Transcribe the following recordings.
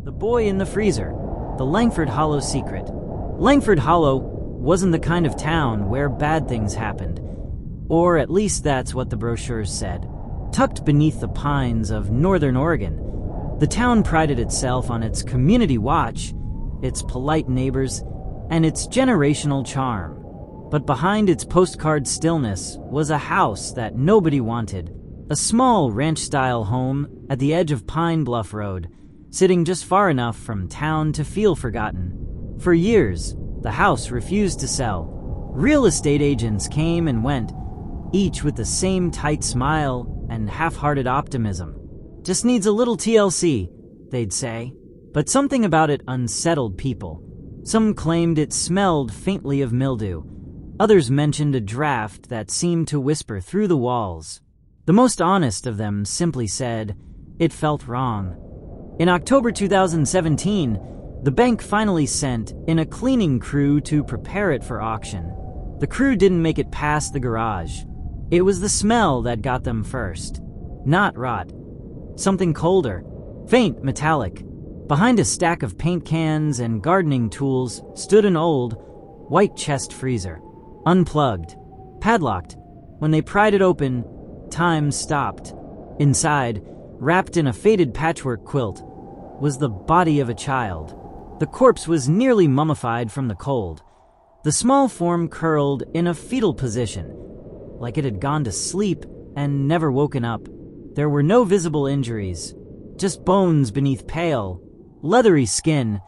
The Boy in the Freezer, the Langford Hollow Secret. Langford Hollow wasn't the kind of town where bad things happened, or at least that's what the brochures said. Tucked beneath the pines of northern Oregon, the town prided itself on its community watch, its polite neighbors, and its generational charm. But behind its postcard stillness was a house that nobody wanted, a small ranch-style home at the edge of Pine Bluff Road, sitting just far enough from town to feel forgotten. For years, the house refused to sell. Real estate agents came and went, each with the same tight smile and half-hearted optimism. Just needs a little TLC, they'd say. But something about it unsettled people. Some claimed it smelled faintly of mildew. Others mentioned a draft that seemed to whisper through the walls. The most honest of them simply said, it felt wrong. In October 2017, the bank finally sent in a cleaning crew to prepare it for auction. The crew didn't make it past the garage. It was the smell that got them first. Not rot. Something colder, faint, metallic. Behind a stack of paint cans and gardening tools stood an old, white chest freezer. Unplugged, padlocked. When they pried it open, time stopped. Inside, wrapped in a faded patchwork quilt, was the body of a child. The corpse was nearly mummified from the cold. The small form curled in a fetal position, like it had gone to sleep and never woken up. There were no visible injuries, just bones beneath pale, leathery skin,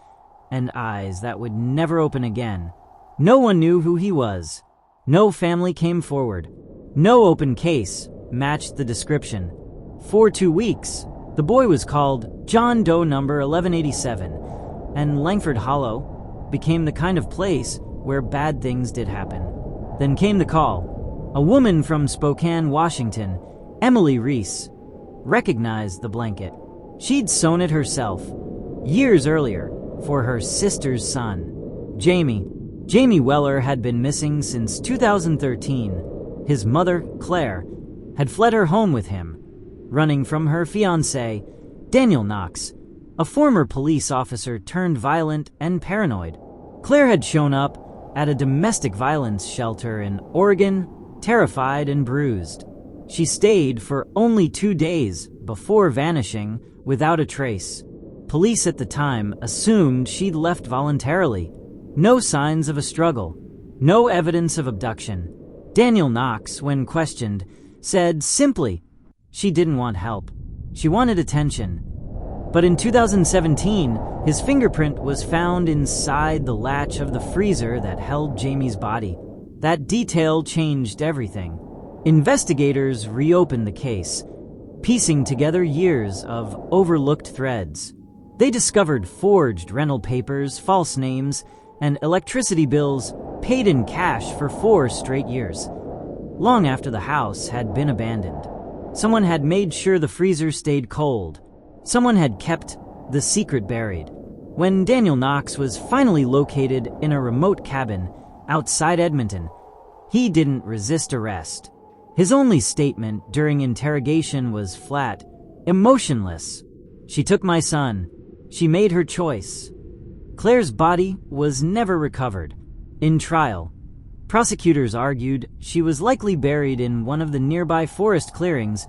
and eyes that would never open again. No one knew who he was. No family came forward. No open case matched the description. For 2 weeks, the boy was called John Doe number 1187, and Langford Hollow became the kind of place where bad things did happen. Then came the call. A woman from Spokane, Washington, Emily Reese, recognized the blanket. She'd sewn it herself, years earlier, for her sister's son, Jamie. Jamie Weller had been missing since 2013. His mother, Claire, had fled her home with him, running from her fiancé, Daniel Knox, a former police officer turned violent and paranoid. Claire had shown up at a domestic violence shelter in Oregon, terrified and bruised. She stayed for only 2 days before vanishing without a trace. Police at the time assumed she'd left voluntarily. No signs of a struggle. No evidence of abduction. Daniel Knox, when questioned, said simply, she didn't want help. She wanted attention. But in 2017, his fingerprint was found inside the latch of the freezer that held Jamie's body. That detail changed everything. Investigators reopened the case, piecing together years of overlooked threads. They discovered forged rental papers, false names, and electricity bills paid in cash for 4 straight years, long after the house had been abandoned. Someone had made sure the freezer stayed cold. Someone had kept the secret buried. When Daniel Knox was finally located in a remote cabin outside Edmonton, he didn't resist arrest. His only statement during interrogation was flat, emotionless. She took my son. She made her choice. Claire's body was never recovered. In trial, prosecutors argued she was likely buried in one of the nearby forest clearings,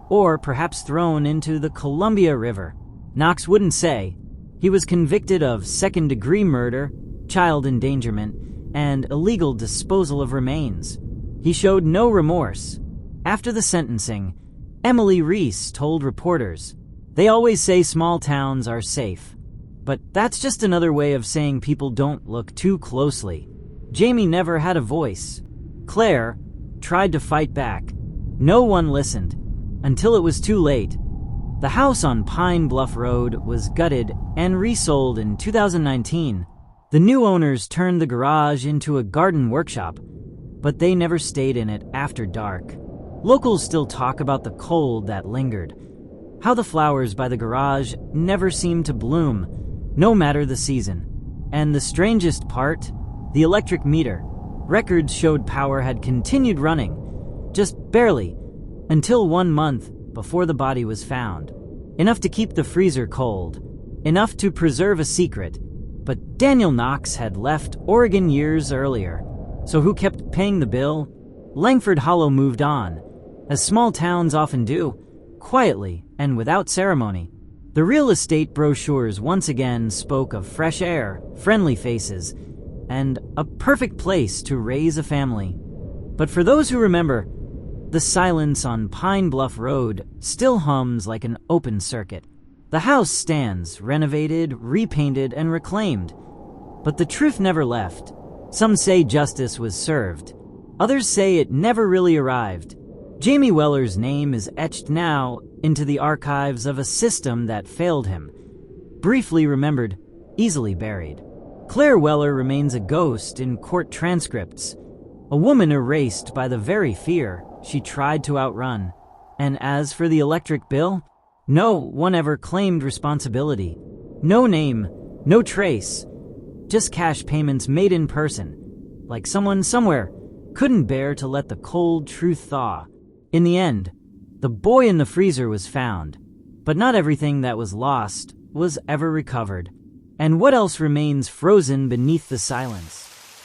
or perhaps thrown into the Columbia River. Knox wouldn't say. He was convicted of second-degree murder, child endangerment, and illegal disposal of remains. He showed no remorse. After the sentencing, Emily Reese told reporters, "They always say small towns are safe. But that's just another way of saying people don't look too closely." Jamie never had a voice. Claire tried to fight back. No one listened. Until it was too late. The house on Pine Bluff Road was gutted and resold in 2019. The new owners turned the garage into a garden workshop, but they never stayed in it after dark. Locals still talk about the cold that lingered, how the flowers by the garage never seemed to bloom, no matter the season. And the strangest part, the electric meter. Records showed power had continued running, just barely, until 1 month before the body was found. Enough to keep the freezer cold. enough to preserve a secret. But Daniel Knox had left Oregon years earlier, so who kept paying the bill? Langford Hollow moved on, as small towns often do, quietly and without ceremony. The real estate brochures once again spoke of fresh air, friendly faces, and a perfect place to raise a family. But for those who remember, the silence on Pine Bluff Road still hums like an open circuit. The house stands, renovated, repainted, and reclaimed. But the truth never left. Some say justice was served. Others say it never really arrived. Jamie Weller's name is etched now into the archives of a system that failed him. Briefly remembered, easily buried. Claire Weller remains a ghost in court transcripts, a woman erased by the very fear she tried to outrun. And as for the electric bill, no one ever claimed responsibility. No name, no trace, just cash payments made in person, like someone somewhere couldn't bear to let the cold truth thaw. In the end, the boy in the freezer was found, but not everything that was lost was ever recovered. And what else remains frozen beneath the silence?